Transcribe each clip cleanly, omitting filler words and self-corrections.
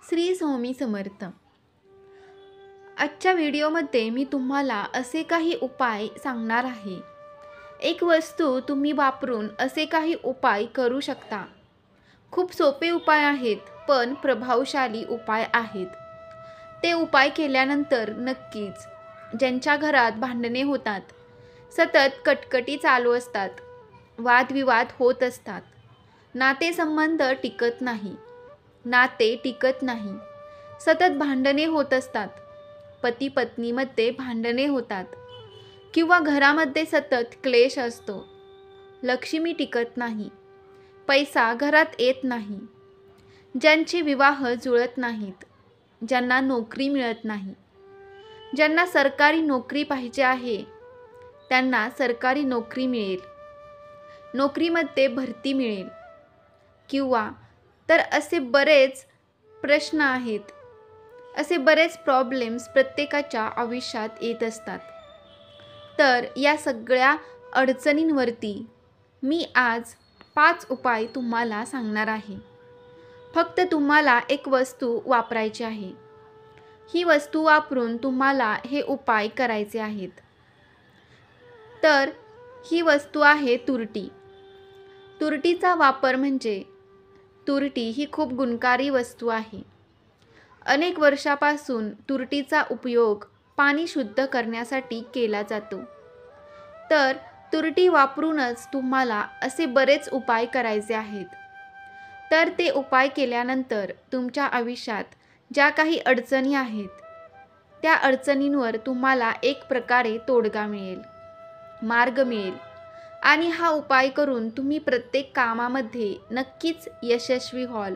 श्री स्वामी समर्थ. आजच्या व्हिडिओमध्ये मी तुम्हाला असे काही उपाय सांगणार आहे. एक वस्तू तुम्ही वापरून असे काही उपाय करू शकता. खूप सोपे उपाय आहेत, पण प्रभावशाली उपाय आहेत. ते उपाय केल्यानंतर नक्कीच ज्यांच्या घरात भांडणे होतात, सतत कटकटी चालू असतात, वादविवाद होत असतात, नातेसंबंध टिकत नाही, सतत भांडणे होत असतात, पती पत्नीमध्ये भांडणे होतात किंवा घरामध्ये सतत क्लेश असतो, लक्ष्मी टिकत नाही, पैसा घरात येत नाही, ज्यांचे विवाह जुळत नाहीत, ज्यांना नोकरी मिळत नाही, ज्यांना सरकारी नोकरी पाहिजे आहे त्यांना सरकारी नोकरी मिळेल, नोकरीमध्ये भरती मिळेल किंवा तर असे बरेच प्रश्न आहेत, असे बरेच प्रॉब्लेम्स प्रत्येकाच्या आयुष्यात येत असतात. तर या सगळ्या अडचणींवरती मी आज 5 उपाय तुम्हाला सांगणार आहे. फक्त तुम्हाला एक वस्तू वापरायची आहे. ही वस्तू वापरून तुम्हाला हे उपाय करायचे आहेत. तर ही वस्तू आहे तुरटी. तुरटीचा वापर म्हणजे तुरटी ही खूप गुणकारी वस्तू आहे. अनेक वर्षापासून तुरटीचा उपयोग पाणी शुद्ध करण्यासाठी केला जातो. तर तुरटी वापरूनच तुम्हाला असे बरेच उपाय करायचे आहेत. तर ते उपाय केल्यानंतर तुमच्या आयुष्यात ज्या काही अडचणी आहेत, त्या अडचणींवर तुम्हाला एक प्रकारे तोडगा मिळेल, मार्ग मिळेल आणि हा उपाय करून तुम्ही प्रत्येक कामामध्ये नक्कीच यशस्वी व्हाल.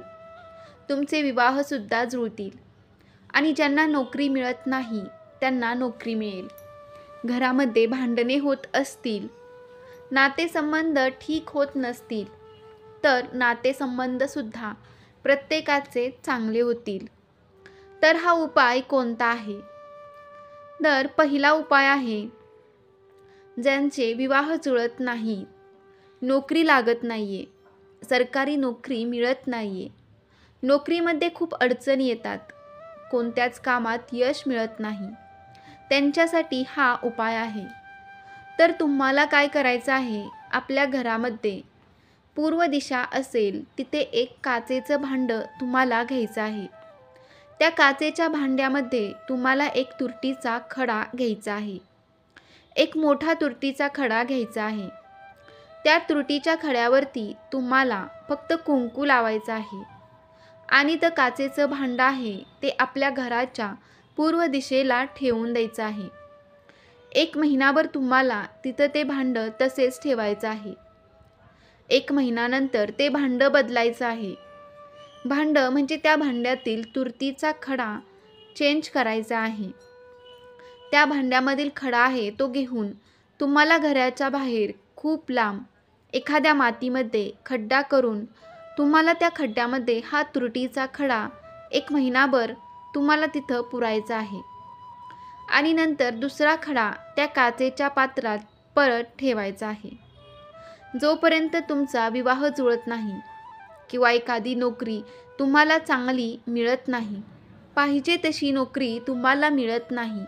तुमचे विवाहसुद्धा जुळतील आणि ज्यांना नोकरी मिळत नाही त्यांना नोकरी मिळेल. घरामध्ये भांडणे होत असतील, नातेसंबंध ठीक होत नसतील, तर नातेसंबंधसुद्धा प्रत्येकाचे चांगले होतील. तर हा उपाय कोणता आहे? तर पहिला उपाय आहे, ज्यांचे विवाह जुळत नाही, नोकरी लागत नाहीये, सरकारी नोकरी मिळत नाहीये, नोकरीमध्ये खूप अडचणी येतात, कोणत्याच कामात यश मिळत नाही, त्यांच्यासाठी हा उपाय आहे. तर तुम्हाला काय करायचं आहे, आपल्या घरामध्ये पूर्व दिशा असेल तिथे एक काचेचं भांडं तुम्हाला घ्यायचं आहे. त्या काचेच्या भांड्यामध्ये तुम्हाला एक तुरटीचा खडा घ्यायचा आहे. एक मोठा तुरटीचा खडा घ्यायचा आहे. त्या तुरटीच्या खड्यावरती तुम्हाला फक्त कुंकू लावायचं आहे आणि ते काचेचं भांडं आहे ते आपल्या घराच्या पूर्व दिशेला ठेवून द्यायचं आहे. 1 महिनाभर तुम्हाला तिथं ते भांडं तसेच ठेवायचं आहे. 1 महिन्यानंतर ते भांडं बदलायचं आहे. भांडं म्हणजे त्या भांड्यातील तुरटीचा खडा चेंज करायचा आहे. त्या भांड्यामधील खडा आहे तो घेऊन तुम्हाला घराच्या बाहेर खूप लांब एखाद्या मातीमध्ये खड्डा करून तुम्हाला त्या खड्ड्यामध्ये हा तुरटीचा खडा 1 महिनाभर तुम्हाला तिथं पुरायचा आहे आणि नंतर दुसरा खडा त्या काचेच्या पात्रात परत ठेवायचा आहे. जोपर्यंत तुमचा विवाह जुळत नाही किंवा एखादी नोकरी तुम्हाला चांगली मिळत नाही, पाहिजे तशी नोकरी तुम्हाला मिळत नाही,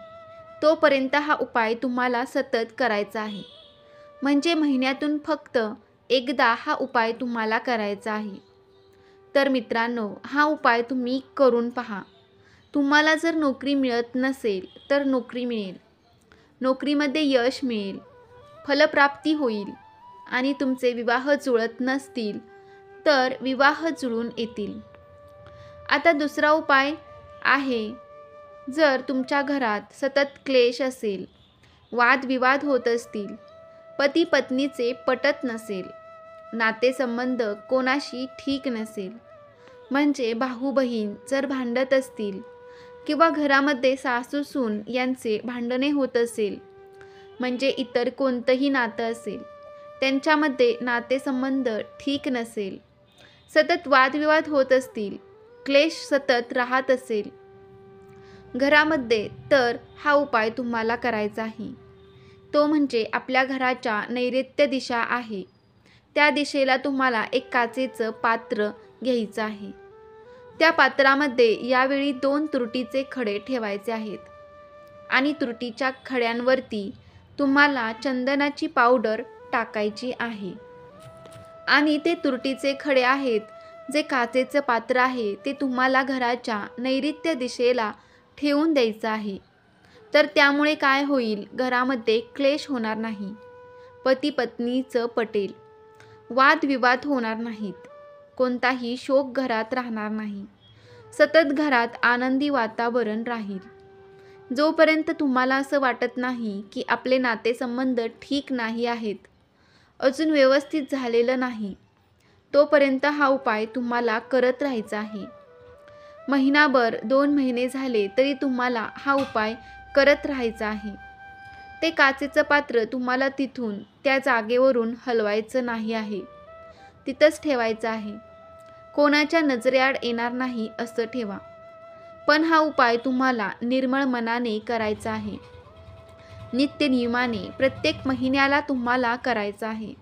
तोपर्यंत हा उपाय तुम्हाला सतत करायचा आहे. म्हणजे महिन्यातून फक्त एकदा हा उपाय तुम्हाला करायचा आहे. तर मित्रांनो, हा उपाय तुम्ही करून पहा. तुम्हाला जर नोकरी मिळत नसेल तर नोकरी मिळेल, नोकरीमध्ये यश मिळेल, फलप्राप्ती होईल आणि तुमचे विवाह जुळत नसतील तर विवाह जुळून येतील. आता दुसरा उपाय आहे, जर तुमच्या घरात सतत क्लेश असेल, वादविवाद होत असतील, पती पत्नीचे पटत नसेल, नातेसंबंध कोणाशी ठीक नसेल, म्हणजे भाऊ बहीण जर भांडत असतील किंवा घरामध्ये सासू सून यांचे भांडणे होत असेल, म्हणजे इतर कोणतंही नातं असेल, त्यांच्यामध्ये नातेसंबंध ठीक नसेल, सतत वादविवाद होत असतील, क्लेश सतत राहत असेल घरामध्ये, तर हा उपाय तुम्हाला करायचा आहे. तो म्हणजे आपल्या घराच्या नैऋत्य दिशा आहे, त्या दिशेला तुम्हाला एक काचेचं पात्र घ्यायचं आहे. त्या पात्रामध्ये यावेळी 2 तुरटीचे खडे ठेवायचे आहेत आणि तुरटीच्या खड्यांवरती तुम्हाला चंदनाची पावडर टाकायची आहे. आणि ते तुरटीचे खडे आहेत, जे काचेचं पात्र आहे, ते तुम्हाला घराच्या नैऋत्य दिशेला ठेवून द्यायचं आहे. तर त्यामुळे काय होईल, घरामध्ये क्लेश होणार नाही, पती पत्नीचं पटेल, वादविवाद होणार नाहीत, कोणताही शोक घरात राहणार नाही, सतत घरात आनंदी वातावरण राहील. जोपर्यंत तुम्हाला असं वाटत नाही की आपले नातेसंबंध ठीक नाही आहेत, अजून व्यवस्थित झालेलं नाही, तोपर्यंत हा उपाय तुम्हाला करत राहायचा आहे. महिनाभर 2 महिने झाले तरी तुम्हाला हा उपाय करत राहायचा आहे. ते काचेचं पात्र तुम्हाला तिथून त्या जागेवरून हलवायचं नाही आहे, तिथंच ठेवायचं आहे. कोणाच्या नजरेआड येणार नाही असं ठेवा. पण हा उपाय तुम्हाला निर्मळ मनाने करायचा आहे. नित्य नियमाने प्रत्येक महिन्याला तुम्हाला करायचा आहे.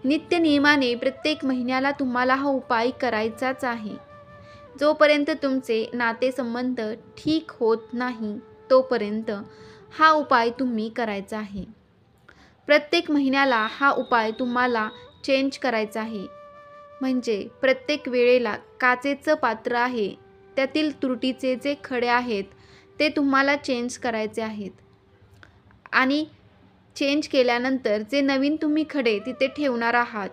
नित्य नियमाने प्रत्येक महिन्याला तुम्हाला हा उपाय करायचाच आहे. जोपर्यंत तुमचे नातेसंबंध ठीक होत नाही तोपर्यंत हा उपाय तुम्ही करायचा आहे. प्रत्येक महिन्याला हा उपाय तुम्हाला चेंज करायचा आहे. म्हणजे प्रत्येक वेळेला काचेचं पात्र आहे, त्यातील त्रुटीचे जे खडे आहेत ते तुम्हाला चेंज करायचे आहेत. आणि चेंज केल्यानंतर जे नवीन तुम्ही खडे तिथे ठेवणार आहात,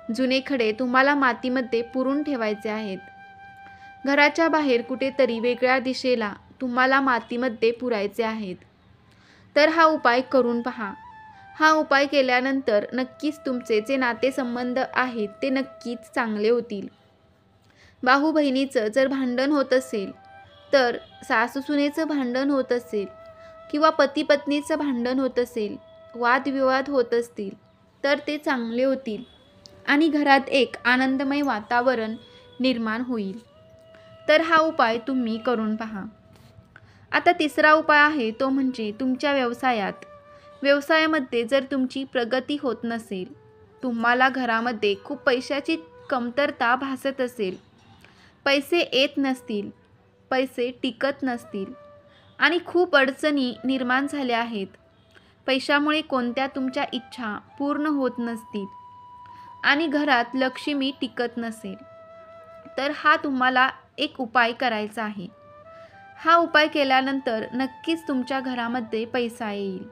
जुने खडे तुम्हाला मातीमध्ये पुरून ठेवायचे आहेत. घराच्या बाहेर कुठेतरी वेगळ्या दिशेला तुम्हाला मातीमध्ये पुरायचे आहेत. तर हा उपाय करून पहा. हा उपाय केल्यानंतर नक्कीच तुमचे जे नातेसंबंध आहेत ते नक्कीच चांगले होतील. भाऊ बहिणीचं जर भांडण होत असेल, तर सासूसुनेचं भांडण होत असेल किंवा पती पत्नीचं भांडण होत असेल, वादविवाद होत असतील, तर ते चांगले होतील आणि घरात एक आनंदमय वातावरण निर्माण होईल. तर हा उपाय तुम्ही करून पहा. आता तिसरा उपाय आहे तो म्हणजे तुमच्या व्यवसायामध्ये जर तुमची प्रगती होत नसेल, तुम्हाला घरामध्ये खूप पैशाची कमतरता भासत असेल, पैसे येत नसतील, पैसे टिकत नसतील आणि खूप अडचणी निर्माण झाल्या आहेत, पैशामुळे कोणत्या तुमच्या इच्छा पूर्ण होत नसतील आणि घरात लक्ष्मी टिकत नसेल, तर हा तुम्हाला एक उपाय करायचा आहे. हा उपाय केल्यानंतर नक्कीच तुमच्या घरामध्ये पैसा येईल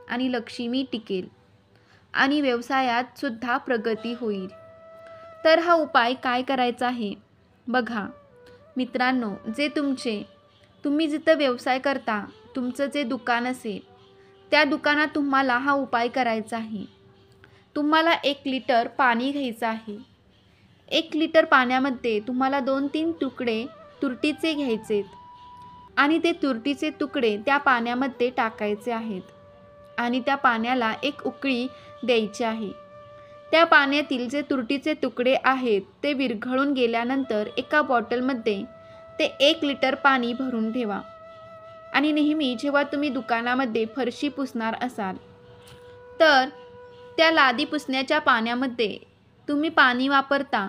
आणि लक्ष्मी टिकेल आणि व्यवसायात सुद्धा प्रगती होईल. तर हा उपाय काय करायचा आहे बघा मित्रांनो, जे तुम्ही जिथं व्यवसाय करता, तुमचं जे दुकान असेल, त्या दुकानात तुम्हाला हा उपाय करायचा आहे. तुम्हाला 1 लिटर पाणी घ्यायचं आहे. 1 लिटर पाण्यामध्ये तुम्हाला 2-3 तुकडे तुरटीचे घ्यायचेत आणि ते तुरटीचे तुकडे त्या पाण्यामध्ये टाकायचे आहेत आणि त्या पाण्याला एक उकळी द्यायची आहे. त्या पाण्यातील जे तुरटीचे तुकडे आहेत ते विरघळून गेल्यानंतर एका बॉटलमध्ये ते 1 लिटर पाणी भरून ठेवा. आणि नेहमी जेव्हा तुम्ही दुकानामध्ये फरशी पुसणार असाल, तर त्या लादी पुसण्याच्या पाण्यामध्ये तुम्ही पाणी वापरता,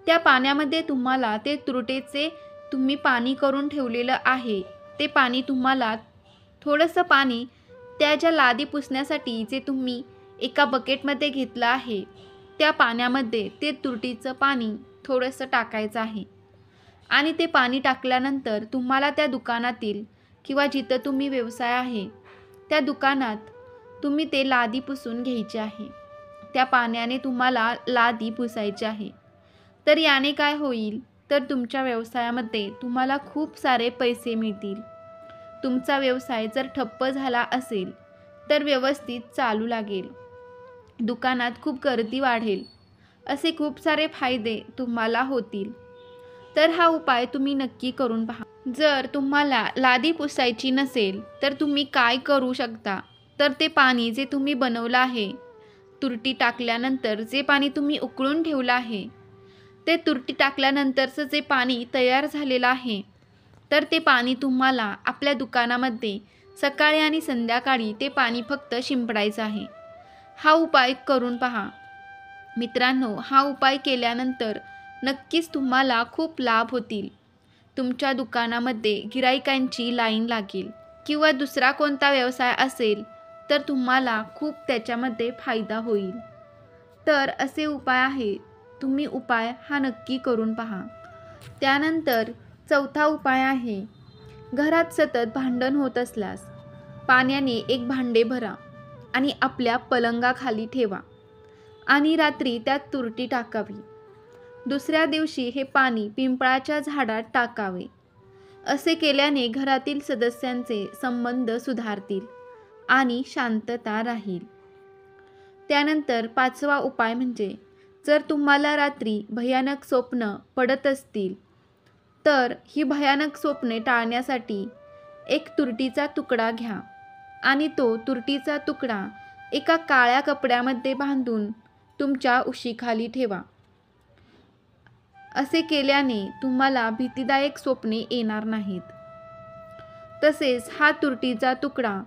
त्या पाण्यामध्ये तुम्हाला ते तुरटीचे तुम्ही पाणी करून ठेवलेलं आहे, ते पाणी तुम्हाला थोडंसं पाणी त्या ज्या लादी पुसण्यासाठी जे तुम्ही एका बकेटमध्ये घेतलं आहे, त्या पाण्यामध्ये ते तुरटीचं पाणी थोडंसं टाकायचं आहे. आणि ते पाणी टाकल्यानंतर तुम्हाला त्या दुकानातील किंवा जिथं तुम्ही व्यवसाय आहे त्या दुकानात तुम्ही ते लादी पुसून घ्यायची आहे. त्या पाण्याने तुम्हाला लादी पुसायची आहे. तर याने काय होईल, तर तुमच्या व्यवसायामध्ये तुम्हाला खूप सारे पैसे मिळतील. तुमचा व्यवसाय जर ठप्प झाला असेल तर व्यवस्थित चालू लागेल, दुकानात खूप गर्दी वाढेल, असे खूप सारे फायदे तुम्हाला होतील. तर हा उपाय तुम्ही नक्की करून पहा. जर तुम्हाला लादी पुसायची नसेल तर तुम्ही काय करू शकता, तर ते पाणी जे तुम्ही बनवलं आहे, तुरटी टाकल्यानंतर जे पाणी तुम्ही उकळून ठेवलं आहे, ते तुरटी टाकल्यानंतरचं जे पाणी तयार झालेलं आहे, तर ते पाणी तुम्हाला आपल्या दुकानामध्ये सकाळी आणि संध्याकाळी ते पाणी फक्त शिंपडायचं आहे. हा उपाय करून पहा मित्रांनो. हा उपाय केल्यानंतर नक्कीच तुम्हाला खूप लाभ होतील. तुमच्या दुकानामध्ये गिराईकांची लाईन लागेल किंवा दुसरा कोणता व्यवसाय असेल तर तुम्हाला खूप त्याच्यामध्ये फायदा होईल. तर असे उपाय आहे, तुम्ही उपाय हा नक्की करून पहा. त्यानंतर चौथा उपाय आहे, घरात सतत भांडण होत असल्यास पाण्याने एक भांडे भरा आणि आपल्या पलंगाखाली ठेवा आणि रात्री त्यात तुरटी टाकावी. दुसऱ्या दिवशी हे पाणी पिंपळाच्या झाडात टाकावे. असे केल्याने घरातील सदस्यांचे संबंध सुधारतील आणि शांतता राहील. त्यानंतर पाचवा उपाय म्हणजे, जर तुम्हाला रात्री भयानक स्वप्न पडत असतील तर ही भयानक स्वप्ने टाळण्यासाठी एक तुरटीचा तुकडा घ्या आणि तो तुरटीचा तुकडा एका काळ्या कपड्यामध्ये बांधून तुमच्या उशीखाली ठेवा. असे केल्याने तुम्हाला भीतीदायक स्वप्ने येणार नाहीत. तसेच हा तुरटीचा तुकडा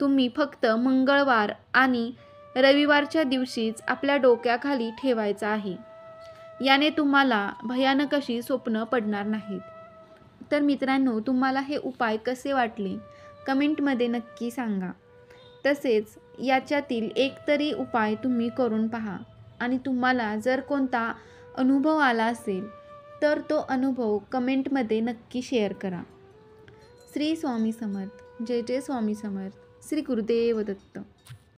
तुम्ही फक्त मंगळवार आणि रविवारच्या दिवशीच आपल्या डोक्याखाली ठेवायचा आहे. याने तुम्हाला भयानक अशी स्वप्न पडणार नाहीत. तर मित्रांनो, तुम्हाला हे उपाय कसे वाटले कमेंटमध्ये नक्की सांगा. तसेच याच्यातील एक तरी उपाय तुम्ही करून पहा आणि तुम्हाला जर कोणता अनुभव आला असेल तर तो अनुभव कमेंटमध्ये नक्की शेअर करा. श्री स्वामी समर्थ. जय जय स्वामी समर्थ. श्री गुरुदेव दत्त.